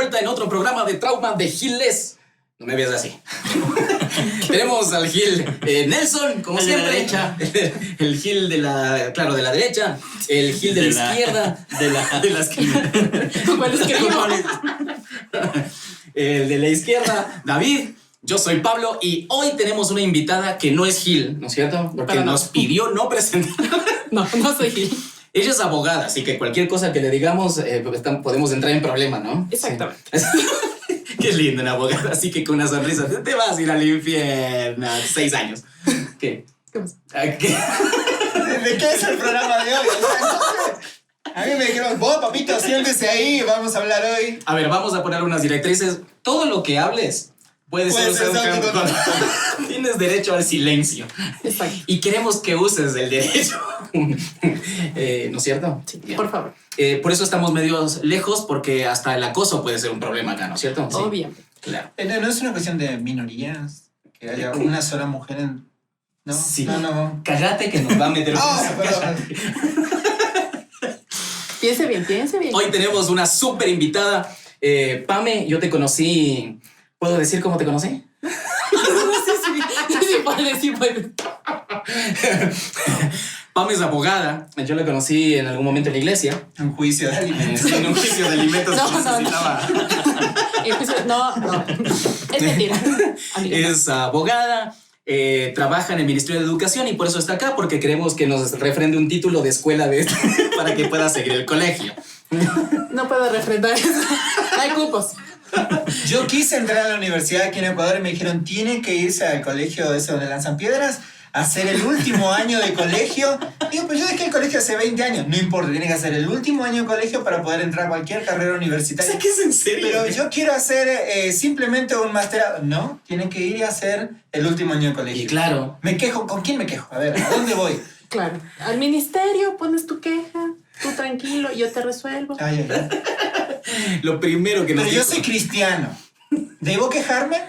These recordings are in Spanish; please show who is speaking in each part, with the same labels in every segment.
Speaker 1: vuelta en otro programa de Trauma de Giles. No me veas así. Tenemos al Gil Nelson, como siempre.
Speaker 2: De la derecha.
Speaker 1: El Gil de la, claro, de la derecha. El Gil de la izquierda.
Speaker 2: De la esquina.
Speaker 3: ¿Cuál es que
Speaker 1: El de la izquierda, David. Yo soy Pablo y hoy tenemos una invitada que no es Gil, ¿no es cierto? Porque
Speaker 3: Para
Speaker 1: nos
Speaker 3: nada.
Speaker 1: pidió no presentar.
Speaker 3: No soy Gil.
Speaker 1: Ella es abogada, así que cualquier cosa que le digamos podemos entrar en problema, ¿no?
Speaker 3: Exactamente.
Speaker 1: Sí. Qué lindo una abogada, así que con una sonrisa te vas a ir al infierno. 6 años. ¿Qué?
Speaker 3: ¿Qué pasa?
Speaker 1: ¿Qué?
Speaker 4: ¿De qué es el programa de hoy? O sea, no sé. A mí me dijeron, vos, papito, siéntese ahí, vamos a hablar hoy.
Speaker 1: A ver, vamos a poner unas directrices. Todo lo que hables puede ser usado Tienes derecho al silencio.
Speaker 3: Exacto.
Speaker 1: Y queremos que uses el derecho. ¿No es cierto?
Speaker 3: Sí, por favor.
Speaker 1: Por eso estamos medio lejos, porque hasta el acoso puede ser un problema acá, ¿no es cierto? Sí.
Speaker 3: Obviamente.
Speaker 1: Claro.
Speaker 4: No es una cuestión de minorías, que haya una sola mujer en... No,
Speaker 1: Sí.
Speaker 4: no.
Speaker 1: Cállate que nos va a meter
Speaker 4: Perdón.
Speaker 3: Piense bien.
Speaker 1: Hoy tenemos una súper invitada. Pame, yo te conocí. ¿Puedo decir cómo te conocí?
Speaker 3: Sí, puede.
Speaker 1: Pame es abogada. Yo la conocí en algún momento en la iglesia.
Speaker 4: Un juicio de alimentos.
Speaker 1: En un juicio de alimentos que
Speaker 3: No.
Speaker 1: necesitaba.
Speaker 3: No. Es mentira. Amiga.
Speaker 1: Es abogada. Trabaja en el Ministerio de Educación y por eso está acá, porque queremos que nos refrende un título de escuela para que pueda seguir el colegio.
Speaker 3: No puedo refrendar eso. No hay cupos.
Speaker 4: Yo quise entrar a la universidad aquí en Ecuador y me dijeron, tiene que irse al colegio ese donde lanzan piedras, hacer el último año de colegio. Digo, pues yo dejé el colegio hace 20 años. No importa, tiene que hacer el último año de colegio para poder entrar a cualquier carrera universitaria.
Speaker 1: ¿Qué es en serio?
Speaker 4: Pero yo quiero hacer simplemente un masterado. No, tienen que ir y hacer el último año de colegio.
Speaker 1: Y claro.
Speaker 4: Me quejo, ¿con quién me quejo? A ver, ¿a dónde voy?
Speaker 3: Claro. Al ministerio pones tu queja. Tú tranquilo, yo te resuelvo.
Speaker 4: Ay.
Speaker 1: Lo primero que nos
Speaker 4: Pero yo
Speaker 1: dijo-
Speaker 4: soy cristiano. ¿Debo quejarme?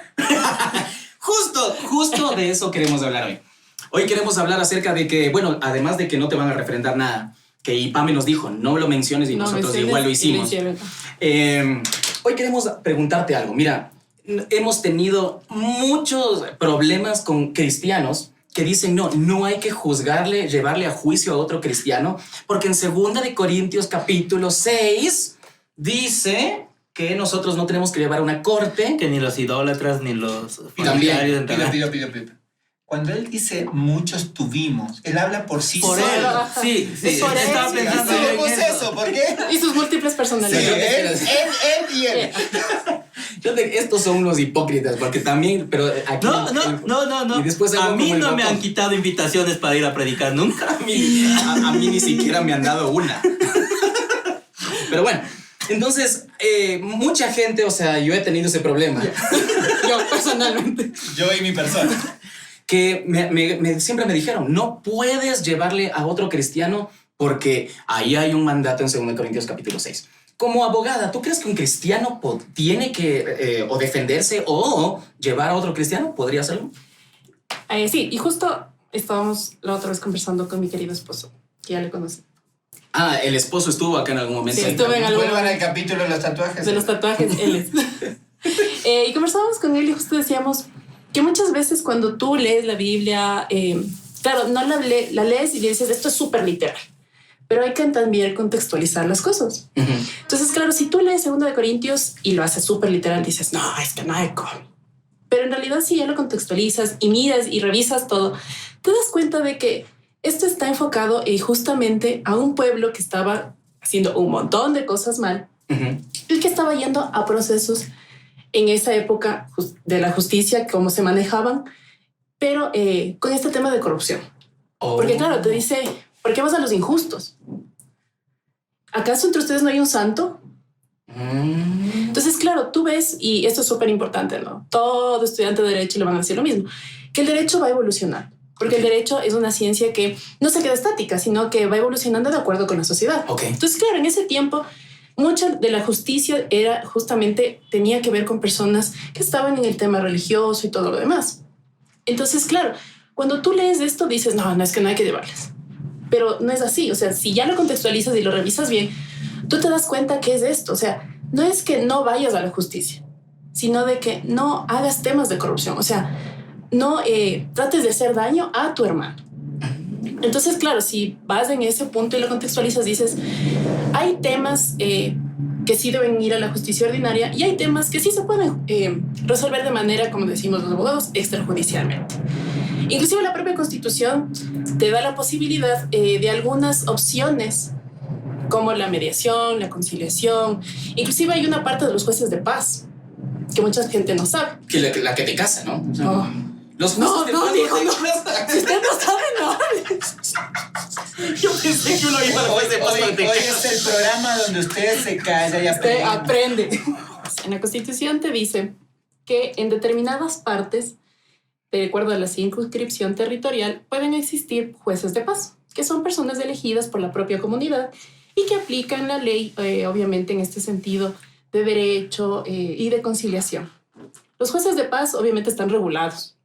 Speaker 1: Justo de eso queremos hablar hoy. Hoy queremos hablar acerca de que, bueno, además de que no te van a refrendar nada, que Ipame nos dijo, no lo menciones y
Speaker 3: No,
Speaker 1: nosotros
Speaker 3: menciones
Speaker 1: igual lo
Speaker 3: y
Speaker 1: hicimos.
Speaker 3: menciones.
Speaker 1: Hoy queremos preguntarte algo. Mira, hemos tenido muchos problemas con cristianos que dicen, no hay que juzgarle, llevarle a juicio a otro cristiano, porque en 2 de Corintios capítulo 6 dice que nosotros no tenemos que llevar a una corte.
Speaker 2: Que ni los idólatras ni los
Speaker 1: También.
Speaker 2: familiares entrarán.
Speaker 4: Pido. Cuando él dice muchos tuvimos, él habla por sí
Speaker 2: Por
Speaker 4: solo.
Speaker 2: él.
Speaker 3: Ajá.
Speaker 2: Sí.
Speaker 3: Es por
Speaker 2: Estaba
Speaker 3: él.
Speaker 2: pensando yo
Speaker 4: Hacemos
Speaker 2: en eso.
Speaker 4: eso, ¿por qué?
Speaker 3: Y sus múltiples
Speaker 4: Sí,
Speaker 3: personalidades.
Speaker 4: él y él.
Speaker 1: Estos son unos hipócritas, porque también, pero aquí...
Speaker 2: No.
Speaker 1: Y después
Speaker 2: a
Speaker 1: hago
Speaker 2: mí
Speaker 1: como el
Speaker 2: no me
Speaker 1: ratón.
Speaker 2: han quitado invitaciones para ir a predicar nunca.
Speaker 1: A mí ni siquiera me han dado una. Pero bueno, entonces, mucha gente, o sea, yo he tenido ese problema.
Speaker 3: Yo personalmente.
Speaker 4: Yo y mi persona.
Speaker 1: Que siempre me dijeron, no puedes llevarle a otro cristiano porque ahí hay un mandato en 2 Corintios capítulo 6. Como abogada, ¿tú crees que un cristiano tiene que o defenderse o llevar a otro cristiano? ¿Podría hacerlo?
Speaker 3: Sí, y justo estábamos la otra vez conversando con mi querido esposo, que ya le conocí.
Speaker 1: Ah, el esposo estuvo acá en algún momento.
Speaker 3: Sí, estuve en algún
Speaker 4: Vuelvan al capítulo de los tatuajes.
Speaker 3: de los tatuajes, él es. Y conversábamos con él y justo decíamos que muchas veces cuando tú lees la Biblia, claro, no la lees y le dices, esto es súper literal, pero hay que también contextualizar las cosas.
Speaker 1: Uh-huh.
Speaker 3: Entonces, claro, si tú lees 2 de Corintios y lo haces súper literal, dices, no, es que no hay cómo. Pero en realidad, si ya lo contextualizas y miras y revisas todo, te das cuenta de que esto está enfocado justamente a un pueblo que estaba haciendo un montón de cosas mal
Speaker 1: Uh-huh.
Speaker 3: y que estaba yendo a procesos en esa época de la justicia, cómo se manejaban, pero con este tema de corrupción.
Speaker 1: Oh.
Speaker 3: Porque claro, te dice, ¿por qué vas a los injustos? ¿Acaso entre ustedes no hay un santo? Entonces, claro, tú ves, y esto es súper importante, ¿no? Todo estudiante de derecho le van a decir lo mismo, que el derecho va a evolucionar, porque el derecho es una ciencia que no se queda estática, sino que va evolucionando de acuerdo con la sociedad.
Speaker 1: Okay.
Speaker 3: Entonces, claro, en ese tiempo, mucha de la justicia era justamente, tenía que ver con personas que estaban en el tema religioso y todo lo demás. Entonces, claro, cuando tú lees esto, dices, no, es que no hay que llevarles. Pero no es así. O sea, si ya lo contextualizas y lo revisas bien, tú te das cuenta que es esto. O sea, no es que no vayas a la justicia, sino de que no hagas temas de corrupción. O sea, no trates de hacer daño a tu hermano. Entonces, claro, si vas en ese punto y lo contextualizas, dices, hay temas que sí deben ir a la justicia ordinaria y hay temas que sí se pueden resolver de manera, como decimos los abogados, extrajudicialmente. Inclusive la propia Constitución te da la posibilidad de algunas opciones como la mediación, la conciliación. Inclusive hay una parte de los jueces de paz que mucha gente no sabe.
Speaker 1: Que la que te casa, ¿no? O sea,
Speaker 3: No.
Speaker 1: Los
Speaker 3: No,
Speaker 1: jueces
Speaker 3: no,
Speaker 1: de
Speaker 3: dijo,
Speaker 1: paz
Speaker 3: no.
Speaker 1: te
Speaker 3: Si usted no sabe, no.
Speaker 1: Yo pensé que uno iba a los jueces de paz
Speaker 4: Hoy
Speaker 1: te
Speaker 4: es el programa donde usted se calla y
Speaker 3: Usted
Speaker 4: aprende.
Speaker 3: aprende. En la Constitución te dice que en determinadas partes, de acuerdo a la circunscripción territorial, pueden existir jueces de paz, que son personas elegidas por la propia comunidad y que aplican la ley, obviamente en este sentido, de derecho y de conciliación. Los jueces de paz obviamente están regulados.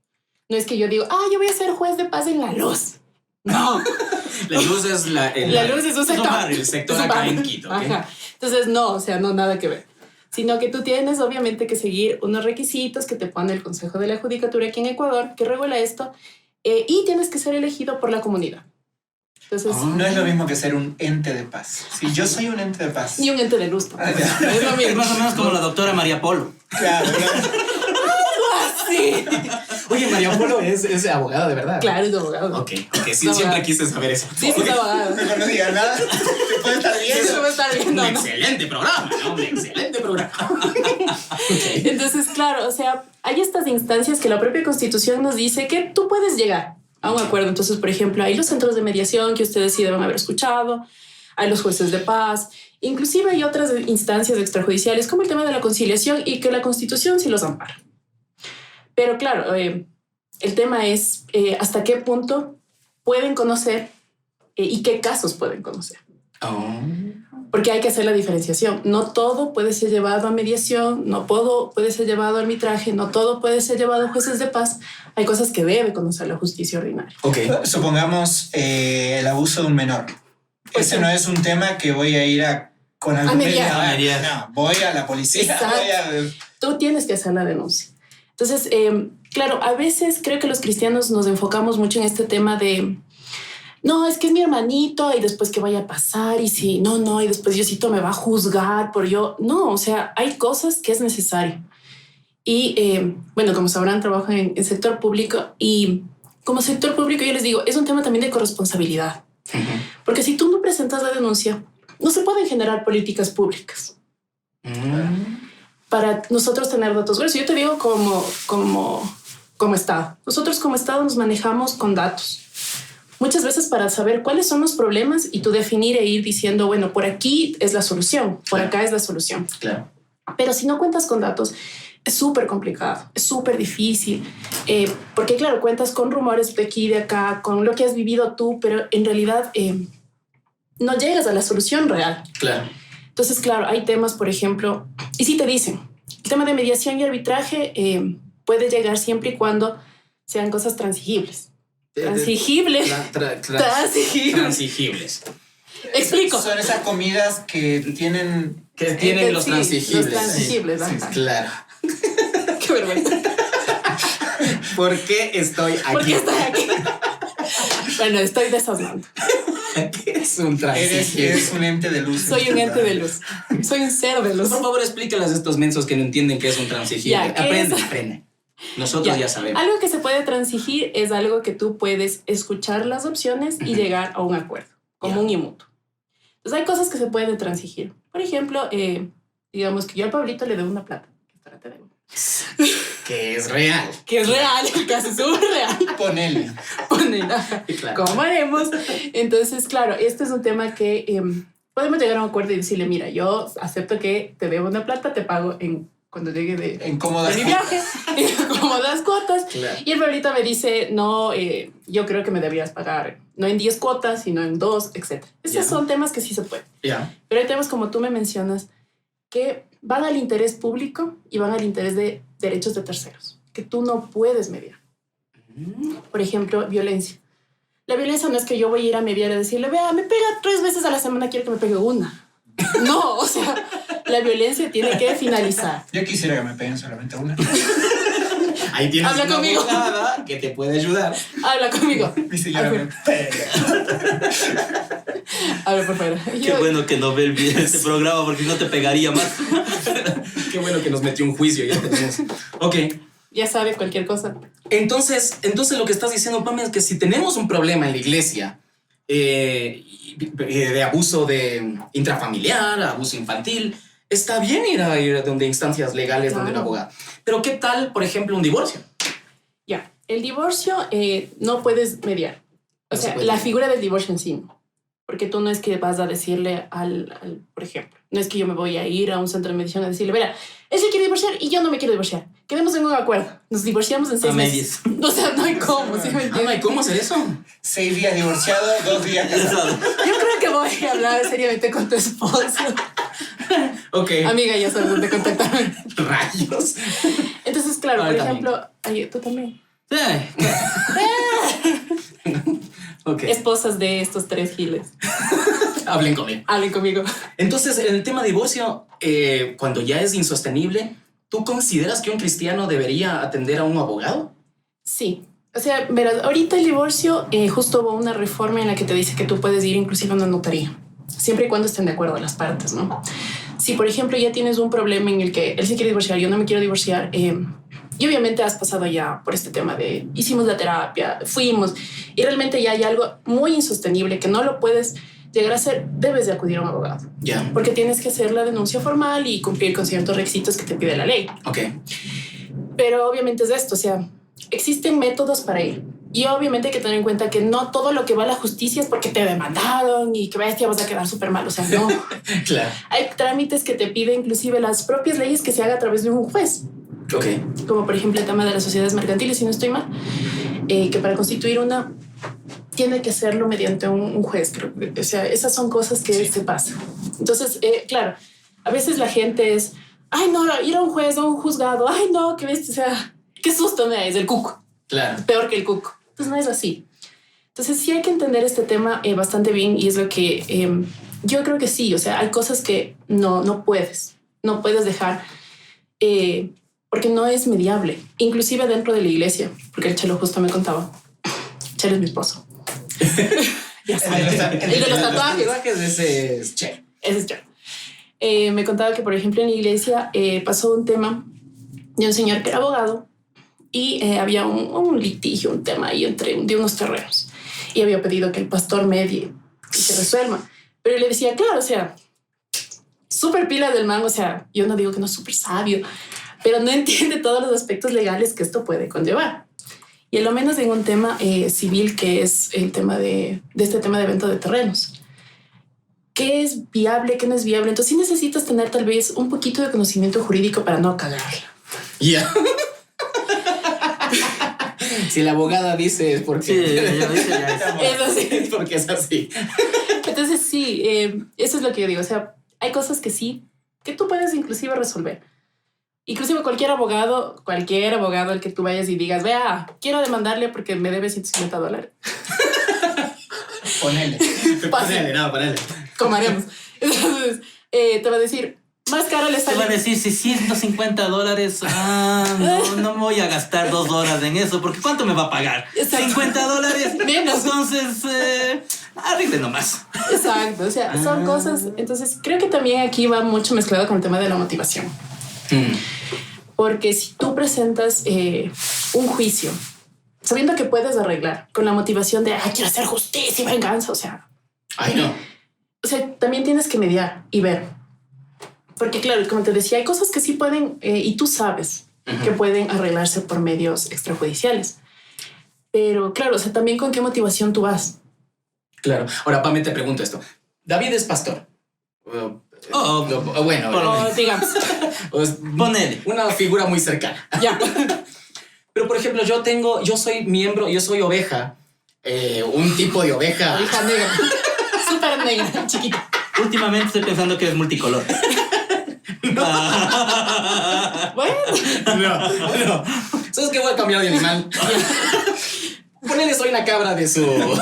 Speaker 3: No es que yo digo, yo voy a ser juez de paz en La Luz. No.
Speaker 1: La Luz es la
Speaker 3: Luz es un sector.
Speaker 1: el sector
Speaker 3: Es un
Speaker 1: acá
Speaker 3: barrio.
Speaker 1: en Quito. ¿Ok?
Speaker 3: Ajá. Entonces, no, o sea, no nada que ver. Sino que tú tienes obviamente que seguir unos requisitos que te pone el Consejo de la Judicatura aquí en Ecuador, que regula esto, y tienes que ser elegido por la comunidad. Entonces,
Speaker 4: No es lo mismo que ser un ente de paz. Si yo soy un ente de paz.
Speaker 3: ni un ente de luz.
Speaker 4: Ah, ya.
Speaker 3: No es lo
Speaker 2: Es
Speaker 3: mismo.
Speaker 2: más o menos como la doctora María Polo.
Speaker 4: Claro,
Speaker 3: Sí.
Speaker 1: Oye, María Polo es abogada de verdad.
Speaker 3: Claro, es abogado.
Speaker 1: Ok, sí,
Speaker 3: Es
Speaker 1: siempre
Speaker 3: abogado.
Speaker 1: quise saber eso.
Speaker 3: Sí, es abogado.
Speaker 4: Mejor no digas nada. Te puede estar
Speaker 3: Eso
Speaker 4: viendo.
Speaker 3: va a estar viendo,
Speaker 1: Un
Speaker 3: ¿no?
Speaker 1: excelente programa, ¿no? Un excelente programa. Ok.
Speaker 3: Entonces, claro, o sea, hay estas instancias que la propia Constitución nos dice que tú puedes llegar a un acuerdo. Entonces, por ejemplo, hay los centros de mediación que ustedes sí deben haber escuchado, hay los jueces de paz, inclusive hay otras instancias extrajudiciales como el tema de la conciliación y que la Constitución sí los ampara. Pero claro, el tema es hasta qué punto pueden conocer y qué casos pueden conocer.
Speaker 1: Oh.
Speaker 3: Porque hay que hacer la diferenciación. No todo puede ser llevado a mediación, no todo puede ser llevado a arbitraje, no todo puede ser llevado a jueces de paz. Hay cosas que debe conocer la justicia ordinaria.
Speaker 1: Ok.
Speaker 4: Supongamos el abuso de un menor.
Speaker 3: Pues
Speaker 4: Ese
Speaker 3: sí.
Speaker 4: no es un tema que voy a ir con algún
Speaker 3: mediar.
Speaker 2: A mediar.
Speaker 4: No, voy a la policía.
Speaker 3: Exacto.
Speaker 4: Voy a...
Speaker 3: Tú tienes que hacer la denuncia. Entonces, claro, a veces creo que los cristianos nos enfocamos mucho en este tema de no, es que es mi hermanito y después qué vaya a pasar y si no, y después Diosito me va a juzgar por yo. No, o sea, hay cosas que es necesario. Y bueno, como sabrán, trabajo en el sector público y como sector público yo les digo, es un tema también de corresponsabilidad. Porque si tú no presentas la denuncia, no se pueden generar políticas públicas para nosotros tener datos gruesos. Yo te digo como Estado. Nosotros como Estado nos manejamos con datos. Muchas veces para saber cuáles son los problemas y tú definir e ir diciendo, bueno, por aquí es la solución, por acá es la solución.
Speaker 1: Claro.
Speaker 3: Pero si no cuentas con datos, es súper complicado, es súper difícil, porque claro, cuentas con rumores de aquí y de acá, con lo que has vivido tú, pero en realidad no llegas a la solución real.
Speaker 1: Claro.
Speaker 3: Entonces, claro, hay temas, por ejemplo, y si te dicen, el tema de mediación y arbitraje puede llegar siempre y cuando sean cosas transigibles. Transigibles.
Speaker 1: Transigibles.
Speaker 3: Explico.
Speaker 4: Son esas comidas que tienen...
Speaker 1: Que tienen los
Speaker 3: Sí,
Speaker 1: transigibles.
Speaker 3: Los transigibles,
Speaker 1: Sí,
Speaker 3: ajá.
Speaker 1: claro.
Speaker 3: Qué vergüenza.
Speaker 1: ¿Por qué estoy aquí?
Speaker 3: ¿Por qué estoy aquí? Bueno, estoy desasnando.
Speaker 1: ¿Qué es un transigible?
Speaker 4: Eres un ente de luz.
Speaker 3: Soy un ente de luz. Soy un ser de luz.
Speaker 1: Por favor, explícales a estos mensos que no entienden qué es un transigible.
Speaker 3: Ya, ¿qué
Speaker 1: Aprende,
Speaker 3: es?
Speaker 1: aprende. Nosotros ya sabemos.
Speaker 3: Algo que se puede transigir es algo que tú puedes escuchar las opciones y llegar a un acuerdo común y mutuo. Entonces hay cosas que se pueden transigir. Por ejemplo, digamos que yo al Pablito le debo una plata. Ahora te debo.
Speaker 1: Que es real.
Speaker 3: Que es real, que es súper real.
Speaker 4: Ponele.
Speaker 3: Ponela.
Speaker 1: Claro.
Speaker 3: ¿Cómo haremos? Entonces, claro, este es un tema que podemos llegar a un acuerdo y decirle, mira, yo acepto que te debo una plata, te pago cuando llegue de mi viaje, en cómodas cuotas.
Speaker 1: Claro.
Speaker 3: Y el Pablito me dice, no, yo creo que me deberías pagar no en 10 cuotas, sino en 2, etc. Esos son temas que sí se pueden.
Speaker 1: Ya.
Speaker 3: Pero hay temas, como tú me mencionas, que van al interés público y van al interés de derechos de terceros, que tú no puedes mediar. Por ejemplo, violencia. La violencia no es que yo voy a ir a mediar y decirle, vea, me pega 3 veces a la semana, quiero que me pegue una. No, o sea, la violencia tiene que finalizar.
Speaker 4: Yo quisiera que me peguen solamente una.
Speaker 1: Ahí tienes
Speaker 3: Habla
Speaker 1: una
Speaker 3: conmigo.
Speaker 1: abogada que te puede ayudar.
Speaker 3: Habla conmigo.
Speaker 4: Mi señora me pega.
Speaker 3: Habla por favor.
Speaker 2: Qué bueno que no ve este programa porque no te pegaría más.
Speaker 1: Qué bueno que nos metió un juicio, ya tenemos. Ok.
Speaker 3: Ya sabe cualquier cosa.
Speaker 1: Entonces lo que estás diciendo, Pame, es que si tenemos un problema en la iglesia de abuso de intrafamiliar, abuso infantil, está bien ir a donde instancias legales,
Speaker 3: Claro.
Speaker 1: donde un abogado. Pero ¿qué tal, por ejemplo, un divorcio?
Speaker 3: Ya, el divorcio no puedes mediar. O
Speaker 1: No se
Speaker 3: sea,
Speaker 1: puede
Speaker 3: la
Speaker 1: mediar.
Speaker 3: figura del divorcio en sí. Porque tú no es que vas a decirle por ejemplo, no es que yo me voy a ir a un centro de mediación a decirle, verá, él se quiere divorciar y yo no me quiero divorciar. Quedemos en un acuerdo. Nos divorciamos en 6 meses. O sea, no hay cómo. ¿Sí me
Speaker 1: Ah, no hay
Speaker 3: entiendes?
Speaker 1: cómo hacer eso.
Speaker 4: 6 días divorciado, 2 días casado.
Speaker 3: Yo creo que voy a hablar seriamente con tu esposo.
Speaker 1: Ok.
Speaker 3: Amiga, ya sabes dónde contactarme.
Speaker 1: Rayos.
Speaker 3: Entonces, claro, por
Speaker 1: Ahorita
Speaker 3: ejemplo, ay, tú también.
Speaker 2: Sí.
Speaker 1: Ok.
Speaker 3: Esposas de estos 3 giles.
Speaker 1: Hablen conmigo.
Speaker 3: Hablen conmigo.
Speaker 1: Entonces, en el tema de divorcio, cuando ya es insostenible, ¿tú consideras que un cristiano debería atender a un abogado?
Speaker 3: Sí. O sea, verás, ahorita el divorcio justo hubo una reforma en la que te dice que tú puedes ir inclusive a una notaría, siempre y cuando estén de acuerdo las partes, ¿no? Si, por ejemplo, ya tienes un problema en el que él se quiere divorciar, yo no me quiero divorciar, y obviamente has pasado ya por este tema de hicimos la terapia, fuimos, y realmente ya hay algo muy insostenible que no lo puedes llegar a hacer, debes de acudir a un abogado.
Speaker 1: Ya.
Speaker 3: Porque tienes que hacer la denuncia formal y cumplir con ciertos requisitos que te pide la ley.
Speaker 1: Ok.
Speaker 3: Pero obviamente es esto, o sea, existen métodos para ir. Y obviamente hay que tener en cuenta que no todo lo que va a la justicia es porque te demandaron y que bestia vas a quedar súper mal. O sea, no.
Speaker 1: Claro.
Speaker 3: Hay trámites que te piden inclusive las propias leyes que se haga a través de un juez.
Speaker 1: Ok.
Speaker 3: Como por ejemplo el tema de las sociedades mercantiles, si no estoy mal, que para constituir una tiene que hacerlo mediante un juez. Creo. O sea, esas son cosas que se pasan. Entonces, claro, a veces la gente es, ay no, ir a un juez o un juzgado, ay no, qué bestia, o sea, qué susto me da, es el cuco.
Speaker 1: Claro.
Speaker 3: Peor que el cuco. Entonces no es así. Entonces sí hay que entender este tema bastante bien y es lo que yo creo que sí. O sea, hay cosas que no puedes dejar porque no es mediable. Inclusive dentro de la iglesia, porque el Chelo justo me contaba. Chelo es mi esposo. Ya sabes. El de los tatuajes.
Speaker 1: Ese es che.
Speaker 3: Ese es Chelo. Me contaba que, por ejemplo, en la iglesia pasó un tema de un señor que era abogado y había un litigio, un tema ahí de unos terrenos. Y había pedido que el pastor medie y que resuelva. Pero le decía, claro, o sea, súper pila del man. O sea, yo no digo que no es súper sabio, pero no entiende todos los aspectos legales que esto puede conllevar. Y a lo menos en un tema civil, que es el tema de este tema de venta de terrenos. ¿Qué es viable? ¿Qué no es viable? Entonces sí necesitas tener tal vez un poquito de conocimiento jurídico para no cagarla.
Speaker 1: Ya. Si la abogada dice es porque...
Speaker 2: Sí, ya dice, ya es.
Speaker 3: Es así.
Speaker 1: es porque es así.
Speaker 3: Entonces sí, eso es lo que yo digo. O sea, hay cosas que sí, que tú puedes inclusive resolver. Inclusive cualquier abogado al que tú vayas y digas, vea, quiero demandarle porque me debe $150.
Speaker 4: Ponele.
Speaker 1: Ponele, no, ponele.
Speaker 3: ¿Cómo haremos? Entonces, te va a decir, más caro le
Speaker 2: Te
Speaker 3: sale.
Speaker 2: va a decir, si $150, no me voy a gastar 2 horas en eso, porque ¿cuánto me va a pagar?
Speaker 3: Exacto.
Speaker 2: $50.
Speaker 3: Menos.
Speaker 2: Entonces, arregle nomás.
Speaker 3: Exacto, o sea, son cosas. Entonces, creo que también aquí va mucho mezclado con el tema de la motivación. Porque si tú presentas un juicio sabiendo que puedes arreglar con la motivación de quiero hacer justicia y venganza, o sea,
Speaker 1: Ay, no.
Speaker 3: también tienes que mediar y ver. Porque claro, como te decía, hay cosas que sí pueden y tú sabes que pueden arreglarse por medios extrajudiciales. Pero claro, o sea, también con qué motivación tú vas.
Speaker 1: Claro. Ahora, Pame, te pregunto esto. David es pastor. Bueno,
Speaker 3: O digamos,
Speaker 1: pues,
Speaker 2: Ponele.
Speaker 1: una figura muy cercana.
Speaker 3: ya.
Speaker 1: Pero, por ejemplo, yo soy miembro, yo soy oveja, un tipo de oveja.
Speaker 3: Hija negra. Súper negra, chiquita.
Speaker 2: Últimamente estoy pensando que es multicolor.
Speaker 3: Bueno,
Speaker 1: No. ¿Sabes qué? Voy a cambiar de animal. Ponele, soy una cabra de su
Speaker 3: no,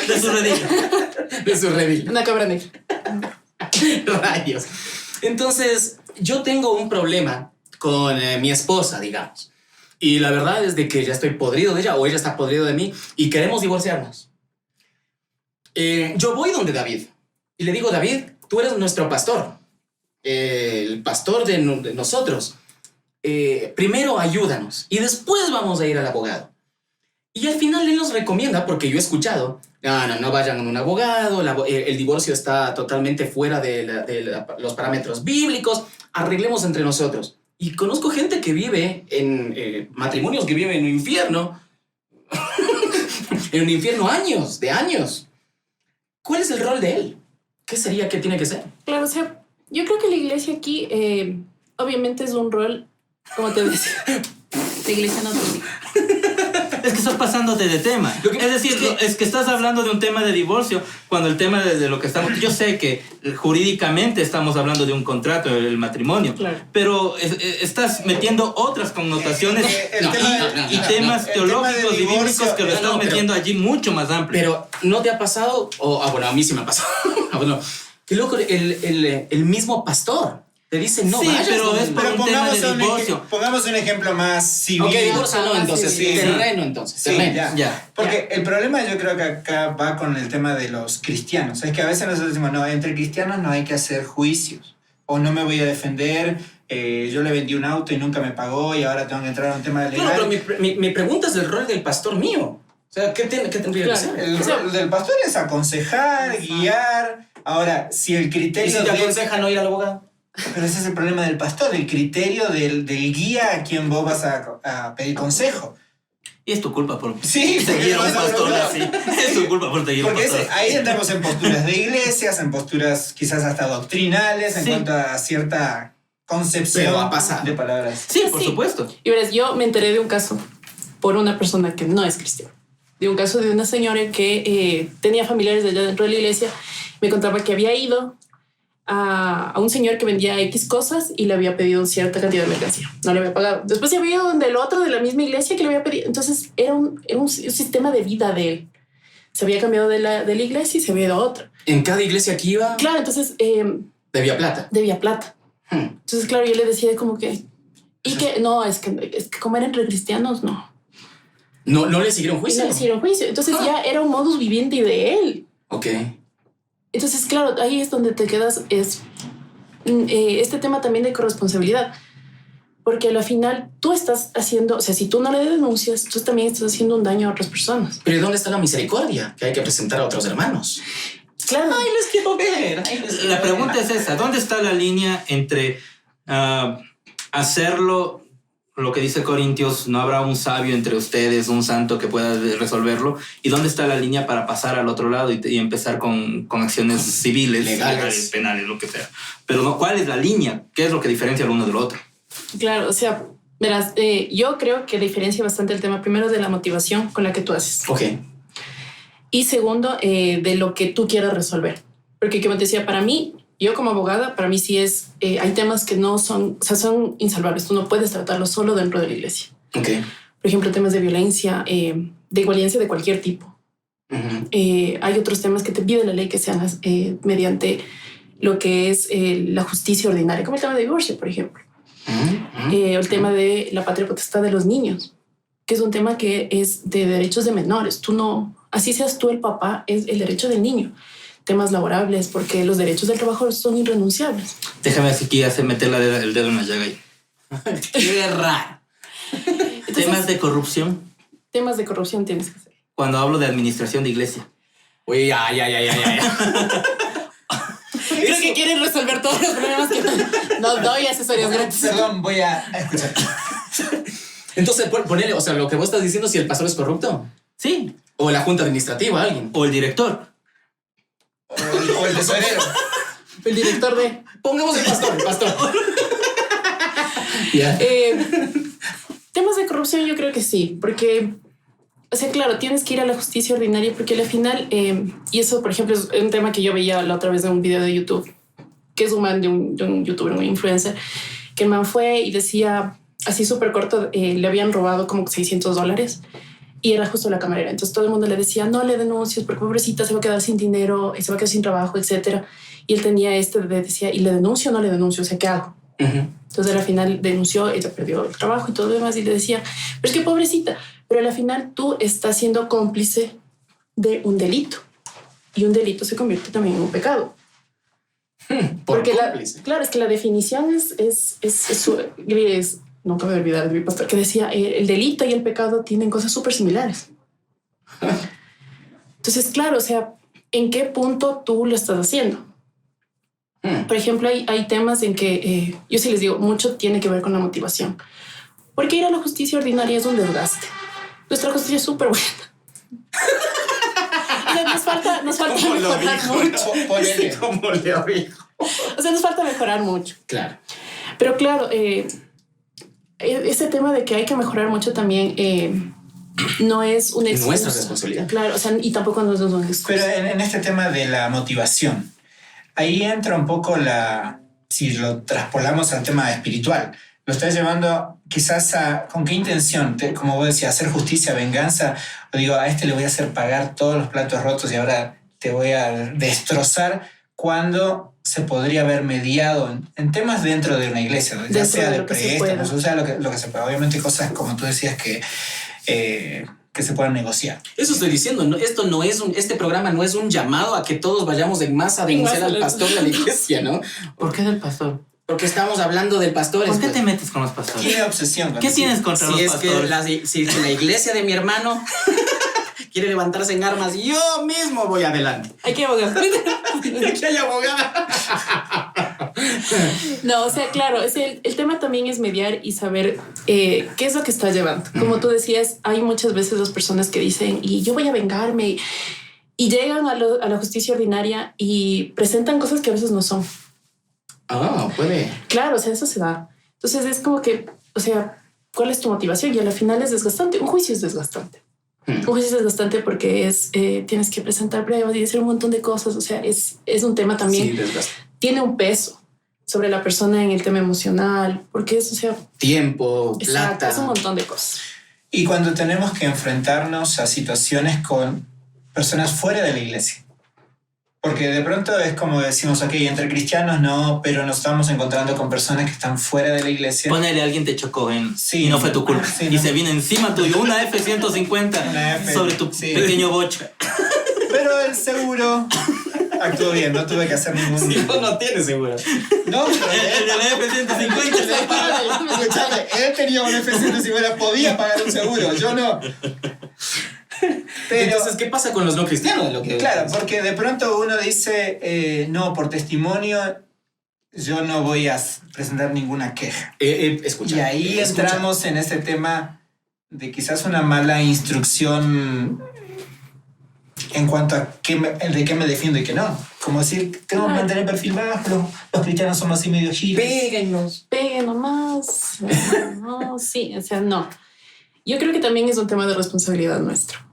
Speaker 2: De su redilla.
Speaker 1: redil.
Speaker 3: una cabra negra.
Speaker 1: Rayos. Entonces, yo tengo un problema con mi esposa, digamos. Y la verdad es de que ya estoy podrido de ella o ella está podrido de mí y queremos divorciarnos. Yo voy donde David y le digo, David, tú eres nuestro pastor, el pastor de nosotros. Primero ayúdanos y después vamos a ir al abogado. Y al final él nos recomienda, porque yo he escuchado, no vayan a un abogado, el divorcio está totalmente fuera de los parámetros bíblicos, arreglemos entre nosotros. Y conozco gente que vive en matrimonios que viven en un infierno, en un infierno de años. ¿Cuál es el rol de él? ¿Qué sería? ¿Qué tiene que ser?
Speaker 3: Claro, o sea, yo creo que la iglesia aquí obviamente es un rol, como te decía, la iglesia no te obliga.
Speaker 2: Es que estás pasándote de tema. Es decir, es que estás hablando de un tema de divorcio cuando el tema de lo que estamos... Yo sé que jurídicamente estamos hablando de un contrato, el matrimonio,
Speaker 3: claro,
Speaker 2: pero estás metiendo otras connotaciones y temas teológicos y bíblicos que lo estás metiendo allí mucho más amplio.
Speaker 1: Pero ¿no te ha pasado? Bueno, a mí sí me ha pasado. Bueno, qué loco, el mismo pastor te dice no vayas.
Speaker 2: Pero es por un tema de divorcio.
Speaker 4: Pongamos un ejemplo más civil.
Speaker 1: Ok, divorcio no, entonces.
Speaker 3: Sí,
Speaker 1: terreno, entonces.
Speaker 4: Sí,
Speaker 1: terreno.
Speaker 4: ya. Porque el problema yo creo que acá va con el tema de los cristianos. Es que a veces nosotros decimos, no, entre cristianos no hay que hacer juicios. O no me voy a defender, yo le vendí un auto y nunca me pagó y ahora tengo que entrar a un tema legal.
Speaker 1: No, pero mi pregunta es el rol del pastor mío. O sea, ¿qué tendría que ser?
Speaker 4: El rol del pastor es aconsejar, guiar. Ahora, si el criterio...
Speaker 1: ¿Y si te aconseja no ir al abogado?
Speaker 4: Pero ese es el problema del pastor, el criterio del guía a quien vos vas a pedir consejo.
Speaker 2: Y es tu culpa por
Speaker 4: seguir
Speaker 2: a un pastor así. Es tu culpa por seguir a un
Speaker 4: Porque
Speaker 2: pastor.
Speaker 4: ahí entramos en posturas de iglesias, en posturas quizás hasta doctrinales, en cuanto a cierta concepción
Speaker 1: Pero va a pasar.
Speaker 4: de palabras.
Speaker 2: Sí, por supuesto.
Speaker 3: Y verás, yo me enteré de un caso por una persona que no es cristiana. De un caso de una señora que tenía familiares de allá dentro de la iglesia. Me contaba que había ido a un señor que vendía X cosas y le había pedido cierta cantidad de mercancía. No le había pagado. Después se había ido donde el otro de la misma iglesia que le había pedido. Entonces era un sistema de vida de él. Se había cambiado de la iglesia y se había ido a otra.
Speaker 1: En cada iglesia que iba...
Speaker 3: Claro, entonces...
Speaker 1: debía plata.
Speaker 3: Debía plata. Entonces, claro, yo le decía como que... Y que no, es que comer entre cristianos, no.
Speaker 1: No le siguieron juicio.
Speaker 3: No le siguieron juicio. Entonces ya era un modus vivendi de él.
Speaker 1: Ok.
Speaker 3: Entonces, claro, ahí es donde te quedas, este tema también de corresponsabilidad. Porque al final tú estás haciendo, o sea, si tú no le denuncias, tú también estás haciendo un daño a otras personas.
Speaker 1: Pero ¿dónde está la misericordia que hay que presentar a otros hermanos?
Speaker 3: Claro.
Speaker 1: Ay, les quiero ver.
Speaker 2: La pregunta es esa. ¿Dónde está la línea entre hacerlo, lo que dice Corintios, no habrá un sabio entre ustedes, un santo que pueda resolverlo? ¿Y dónde está la línea para pasar al otro lado y empezar con acciones civiles, legales, penales, lo que sea? Pero no, ¿cuál es la línea? ¿Qué es lo que diferencia el uno del otro?
Speaker 3: Claro, o sea, verás, yo creo que diferencia bastante el tema, primero, de la motivación con la que tú haces.
Speaker 1: Ok.
Speaker 3: Y segundo, de lo que tú quieras resolver. Porque, como te decía, para mí, yo como abogada, para mí sí es... hay temas que no son... O sea, son insalvables. Tú no puedes tratarlos solo dentro de la iglesia.
Speaker 1: Ok.
Speaker 3: Por ejemplo, temas de violencia, de violencia de cualquier tipo. Hay otros temas que te pide la ley que sean mediante lo que es la justicia ordinaria, como el tema de divorcio, por ejemplo. El tema de la patria potestad de los niños, que es un tema que es de derechos de menores. Tú no... Así seas tú el papá, es el derecho del niño. Temas laborables, porque los derechos del trabajo son irrenunciables.
Speaker 2: Déjame así que ya se mete el dedo en la llaga ahí.
Speaker 1: Qué raro.
Speaker 3: Entonces,
Speaker 2: Temas de corrupción.
Speaker 3: Temas de corrupción tienes que hacer.
Speaker 2: Cuando hablo de administración de iglesia.
Speaker 1: Uy, ya.
Speaker 3: Creo que quieren resolver todos los problemas que no doy asesorías gratis.
Speaker 4: Perdón, voy a escuchar.
Speaker 1: Entonces, ponele, o sea, lo que vos estás diciendo, si el pastor es corrupto.
Speaker 2: Sí.
Speaker 1: O la junta administrativa, alguien.
Speaker 2: O el director.
Speaker 4: O el tesorero.
Speaker 3: El director de...
Speaker 1: Pongamos el pastor. Ya.
Speaker 3: Temas de corrupción yo creo que sí, porque, o sea, claro, tienes que ir a la justicia ordinaria porque al final, y eso, por ejemplo, es un tema que yo veía la otra vez en un video de YouTube, que es un man de un youtuber, un influencer, que el man fue y decía, así súper corto, le habían robado como $600 Y era justo la camarera. Entonces todo el mundo le decía, no le denuncies porque pobrecita se va a quedar sin dinero, se va a quedar sin trabajo, etcétera. Y él tenía decía, ¿y le denuncio o no le denuncio? O sea, ¿qué hago? Entonces al final denunció, ella perdió el trabajo y todo lo demás y le decía, pero es que pobrecita, pero al final tú estás siendo cómplice de un delito y un delito se convierte también en un pecado. Porque claro, es que la definición es nunca me voy a olvidar de mi pastor que decía el delito y el pecado tienen cosas súper similares. Entonces, claro, o sea, ¿en qué punto tú lo estás haciendo? Por ejemplo, hay temas en que yo sí les digo, mucho tiene que ver con la motivación. Porque ir a la justicia ordinaria es un desgaste. Nuestra justicia es súper buena. O sea, nos falta mejorar mucho.
Speaker 1: Como le dijo.
Speaker 3: O sea, nos falta mejorar mucho.
Speaker 1: Claro.
Speaker 3: Pero claro, ese tema de que hay que mejorar mucho también no es una excusa.
Speaker 1: Nuestra responsabilidad.
Speaker 3: Claro, o sea, y tampoco nos es una excusa.
Speaker 4: Pero en este tema de la motivación, ahí entra un poco si lo traspolamos al tema espiritual, lo estás llevando quizás ¿con qué intención? Como vos decías, hacer justicia, venganza, o digo, a este le voy a hacer pagar todos los platos rotos y ahora te voy a destrozar, cuando se podría haber mediado en temas dentro de una iglesia, ¿no? Ya sea de préstamos, o sea, lo que se pueda. Obviamente cosas como tú decías que se puedan negociar.
Speaker 1: Eso estoy diciendo. No, este programa no es un llamado a que todos vayamos en masa a denunciar al pastor de la iglesia, ¿no?
Speaker 2: ¿Por qué del pastor?
Speaker 1: Porque estamos hablando del pastor.
Speaker 2: ¿Por qué te metes con los pastores?
Speaker 4: Tiene obsesión.
Speaker 2: ¿Qué tienes contra los pastores?
Speaker 1: Si la iglesia de mi hermano quiere levantarse en armas, yo mismo voy adelante.
Speaker 3: Hay que abogar.
Speaker 1: Que hay abogada.
Speaker 3: No, o sea, claro, el tema también es mediar y saber qué es lo que está llevando. Como tú decías, hay muchas veces las personas que dicen, y yo voy a vengarme, y llegan a la justicia ordinaria y presentan cosas que a veces no son.
Speaker 1: Puede.
Speaker 3: Claro, o sea, eso se da. Entonces es como que, o sea, ¿cuál es tu motivación? Y al final es desgastante. Un juicio es desgastante. Un juicio es desgastante porque tienes que presentar pruebas y hacer un montón de cosas. O sea, es un tema también. Sí, tiene un peso sobre la persona en el tema emocional, porque es, o sea,
Speaker 1: tiempo,
Speaker 3: exacto,
Speaker 1: plata.
Speaker 3: Es un montón de cosas.
Speaker 4: Y cuando tenemos que enfrentarnos a situaciones con personas fuera de la iglesia. Porque de pronto es como decimos, ok, entre cristianos no, pero nos estamos encontrando con personas que están fuera de la iglesia.
Speaker 2: Ponele, alguien te chocó y no fue tu culpa.
Speaker 4: Sí,
Speaker 2: y se vino encima tuyo una F-150 sobre tu pequeño bocha.
Speaker 4: Pero el seguro actuó bien, no tuve que hacer ningún...
Speaker 1: Sí, no tiene seguro.
Speaker 4: No, pero
Speaker 2: el F-150
Speaker 4: escuchame, él tenía un F-150, podía pagar un seguro, yo no.
Speaker 1: Pero, entonces, ¿qué pasa con los no cristianos?
Speaker 4: Claro, porque de pronto uno dice, no, por testimonio yo no voy a presentar ninguna queja.
Speaker 1: Escucha,
Speaker 4: y ahí entramos en este tema de quizás una mala instrucción en cuanto a de qué me defiendo y qué no. Como decir, tengo que mantener perfil bajo, los cristianos somos así medio giros.
Speaker 3: Peguen nomás. No, sí, o sea, no. Yo creo que también es un tema de responsabilidad nuestra.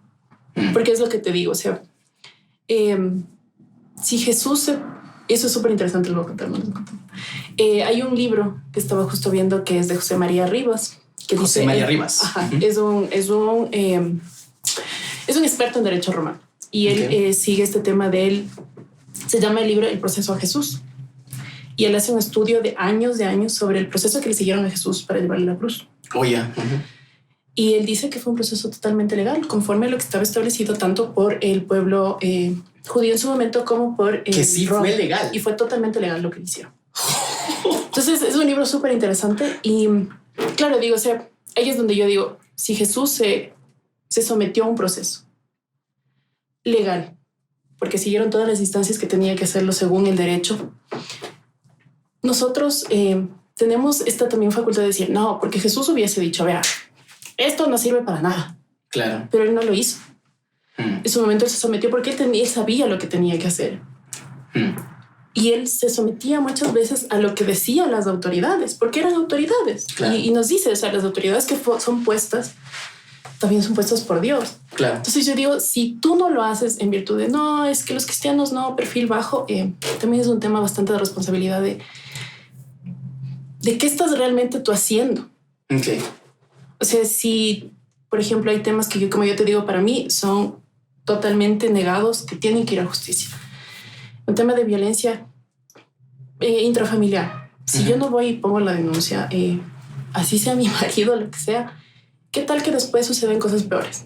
Speaker 3: Porque es lo que te digo, o sea, si Jesús, eso es súper interesante, lo voy a contar. Hay un libro que estaba justo viendo que es de José María Rivas. Que
Speaker 1: José María Rivas.
Speaker 3: Ajá, es un experto en derecho romano. Y él sigue este tema se llama el libro El proceso a Jesús. Y él hace un estudio de años sobre el proceso que le siguieron a Jesús para llevarle a la cruz. Y él dice que fue un proceso totalmente legal, conforme a lo que estaba establecido tanto por el pueblo judío en su momento como por
Speaker 1: que sí Roma. Fue legal.
Speaker 3: Y fue totalmente legal lo que hicieron. Entonces es un libro súper interesante. Y claro, digo, o sea, ahí es donde yo digo, si Jesús se sometió a un proceso legal, porque siguieron todas las instancias que tenía que hacerlo según el derecho, nosotros tenemos esta también facultad de decir, no, porque Jesús hubiese dicho, vea, esto no sirve para nada.
Speaker 1: Claro.
Speaker 3: Pero él no lo hizo. En su momento él se sometió porque él sabía lo que tenía que hacer. Y él se sometía muchas veces a lo que decían las autoridades, porque eran autoridades. Claro. Y nos dice, o sea, las autoridades que son puestas, también son puestas por Dios.
Speaker 1: Claro.
Speaker 3: Entonces yo digo, si tú no lo haces en virtud de, no, es que los cristianos no, perfil bajo, también es un tema bastante de responsabilidad de qué estás realmente tú haciendo.
Speaker 1: Okay.
Speaker 3: O sea, si por ejemplo, hay temas que yo, como yo te digo, para mí son totalmente negados, que tienen que ir a justicia. Un tema de violencia intrafamiliar. Si yo no voy y pongo la denuncia, así sea mi marido, lo que sea, ¿qué tal que después suceden cosas peores?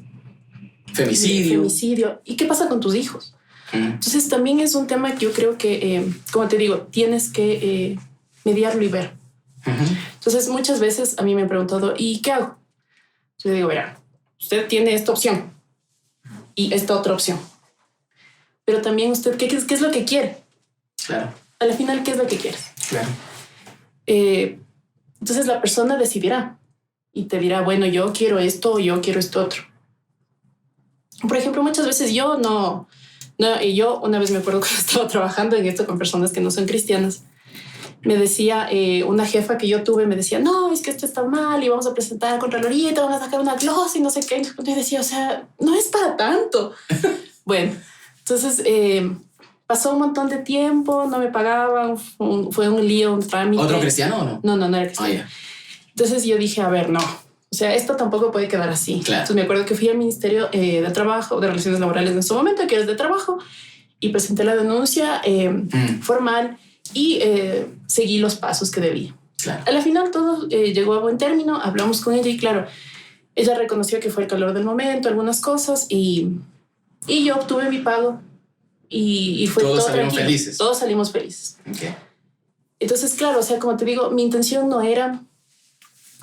Speaker 3: Femicidio. ¿Y qué pasa con tus hijos? Entonces también es un tema que yo creo que, como te digo, tienes que mediarlo y ver. Entonces muchas veces a mí me han preguntado, ¿y qué hago? Yo le digo, verá, usted tiene esta opción y esta otra opción. Pero también usted, ¿qué es lo que quiere?
Speaker 1: Claro.
Speaker 3: Al final, ¿qué es lo que quieres?
Speaker 1: Claro.
Speaker 3: Entonces la persona decidirá y te dirá, bueno, yo quiero esto o yo quiero esto otro. Por ejemplo, muchas veces yo yo una vez me acuerdo que estaba trabajando en esto con personas que no son cristianas. Me decía una jefa que yo tuve, me decía, no, es que esto está mal y vamos a presentar a Contraloría y te van a sacar una glosa y no sé qué. Y yo decía, o sea, no es para tanto. Bueno, entonces pasó un montón de tiempo, no me pagaban, fue un lío, un trámite.
Speaker 1: ¿Otro cristiano o no?
Speaker 3: No era cristiano. Entonces yo dije, a ver, no. O sea, esto tampoco puede quedar así.
Speaker 1: Claro.
Speaker 3: Entonces me acuerdo que fui al Ministerio de Trabajo, de Relaciones Laborales en su momento, que es de trabajo, y presenté la denuncia formal y seguí los pasos que debía.
Speaker 1: Claro.
Speaker 3: A la final todo llegó a buen término, hablamos con ella y claro, ella reconoció que fue el calor del momento, algunas cosas y yo obtuve mi pago y fue
Speaker 1: todos
Speaker 3: todo
Speaker 1: salieron
Speaker 3: tranquilo.
Speaker 1: felices.
Speaker 3: Todos salimos felices.
Speaker 1: Okay.
Speaker 3: Entonces, claro, o sea, como te digo, mi intención no era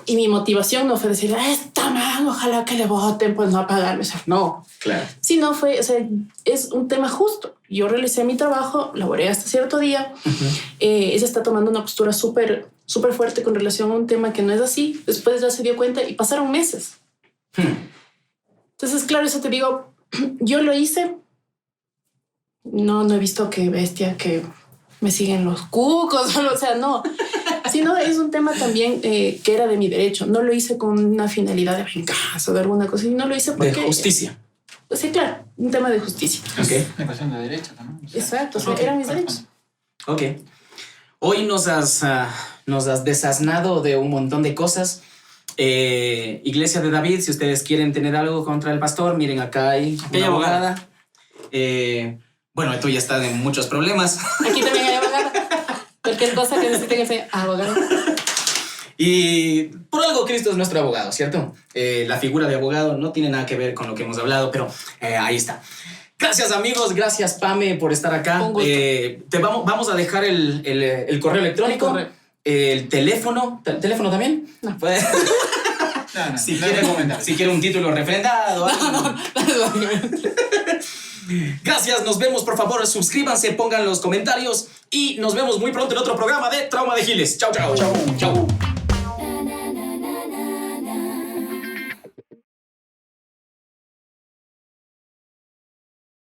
Speaker 3: y mi motivación no fue decir, está mal, ojalá que le voten, pues no a pagarme. O sea, no.
Speaker 1: Claro.
Speaker 3: Sino fue, o sea, es un tema justo. Yo realicé mi trabajo, laboré hasta cierto día. Ella está tomando una postura súper fuerte con relación a un tema que no es así. Después ya se dio cuenta y pasaron meses. Entonces, claro, eso te digo, yo lo hice. No he visto que bestia, que me siguen los cucos, o sea, no. Sino es un tema también que era de mi derecho. No lo hice con una finalidad de venganza o de alguna cosa, y no lo hice porque...
Speaker 1: De justicia.
Speaker 3: O sea, claro, un tema de justicia.
Speaker 1: Okay.
Speaker 4: Una cuestión de derecho también. O sea,
Speaker 3: Exacto, o sea, eran mis derechos.
Speaker 1: Ok. Hoy nos has desasnado de un montón de cosas. Iglesia de David, si ustedes quieren tener algo contra el pastor, miren, acá hay una abogada. Bueno, esto ya está de muchos problemas.
Speaker 3: Aquí también hay abogada. Cualquier cosa que necesiten que abogado.
Speaker 1: Y por algo Cristo es nuestro abogado, ¿cierto? La figura de abogado no tiene nada que ver con lo que hemos hablado, pero ahí está. Gracias, amigos. Gracias, Pame, por estar acá.
Speaker 3: Un gusto.
Speaker 1: Vamos a dejar el correo electrónico,
Speaker 3: El correo.
Speaker 1: el teléfono. ¿Teléfono también?
Speaker 3: No.
Speaker 1: Pues,
Speaker 4: No,
Speaker 1: si
Speaker 4: si
Speaker 1: quiere un título refrendado.
Speaker 3: No.
Speaker 1: Gracias, nos vemos. Por favor, suscríbanse, pongan los comentarios y nos vemos muy pronto en otro programa de Trauma de Giles. Chau, chau. Chau.